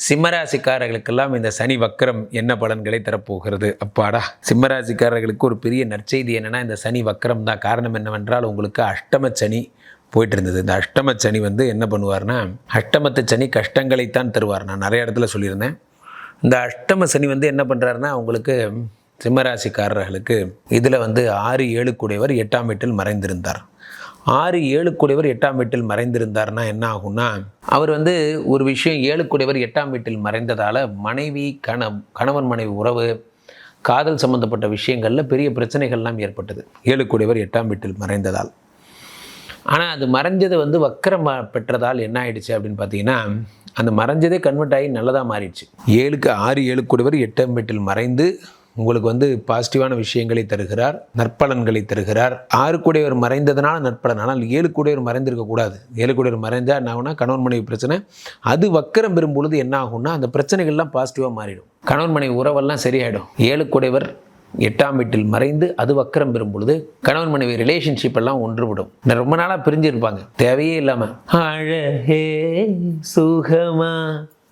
சிம்மராசிக்காரர்களுக்கெல்லாம் இந்த சனி வக்கரம் என்ன பலன்களை தரப்போகிறது? அப்பாடா, சிம்மராசிக்காரர்களுக்கு ஒரு பெரிய நற்செய்தி என்னென்னா, இந்த சனி வக்கரம் தான். காரணம் என்னவென்றால், உங்களுக்கு அஷ்டம சனி போயிட்டு இருந்தது. இந்த அஷ்டம சனி என்ன பண்ணுவார்னா, அஷ்டமத்து சனி கஷ்டங்களைத்தான் தருவார். நான் நிறைய இடத்துல சொல்லியிருந்தேன். இந்த அஷ்டம சனி என்ன பண்ணுறாருன்னா, உங்களுக்கு சிம்மராசிக்காரர்களுக்கு இதில் 6-7 கூடியவர் 8ஆம் வீட்டில் மறைந்திருந்தார். 6-7 கூடியவர் 8ஆம் வீட்டில் மறைந்திருந்தார்னா என்ன ஆகும்னா, அவர் ஒரு விஷயம் 7 கூடியவர் 8ஆம் வீட்டில் மறைந்ததால் மனைவி கணவன் மனைவி உறவு, காதல் சம்பந்தப்பட்ட விஷயங்களில் பெரிய பிரச்சனைகள்லாம் ஏற்பட்டது. 7 கூடியவர் 8ஆம் வீட்டில் மறைந்ததால். ஆனால் அது மறைஞ்சது வக்கரம் பெற்றதால் என்ன ஆயிடுச்சு அப்படின்னு பார்த்தீங்கன்னா, அந்த மறைஞ்சதே கன்வெர்ட் ஆகி நல்லதாக மாறிடுச்சு. 6-7 கூடியவர் 8ஆம் வீட்டில் மறைந்து உங்களுக்கு பாசிட்டிவான விஷயங்களை தருகிறார், நற்பலன்களை தருகிறார். 6 கூடியவர் மறைந்ததுனால நற்பலன். ஆனால் 7 கூடியவர் மறைந்திருக்கக்கூடாது. 7 கூடியவர் மறைஞ்சால் என்ன ஆகுனா, கணவன் மனைவி பிரச்சனை. அது வக்கரம் பெறும் பொழுது என்ன ஆகும்னா, அந்த பிரச்சனைகள்லாம் பாசிட்டிவாக மாறிடும். கணவன் மனைவி உறவெல்லாம் சரியாயிடும். 7 கூடியவர் 8ஆம் வீட்டில் மறைந்து அது வக்கரம் பெறும் பொழுது கணவன் மனைவி ரிலேஷன்ஷிப் எல்லாம் ஒன்றுவிடும். ரொம்ப நாளாக பிரிஞ்சு இருப்பாங்க, தேவையே இல்லாமல். அழகே சுகமா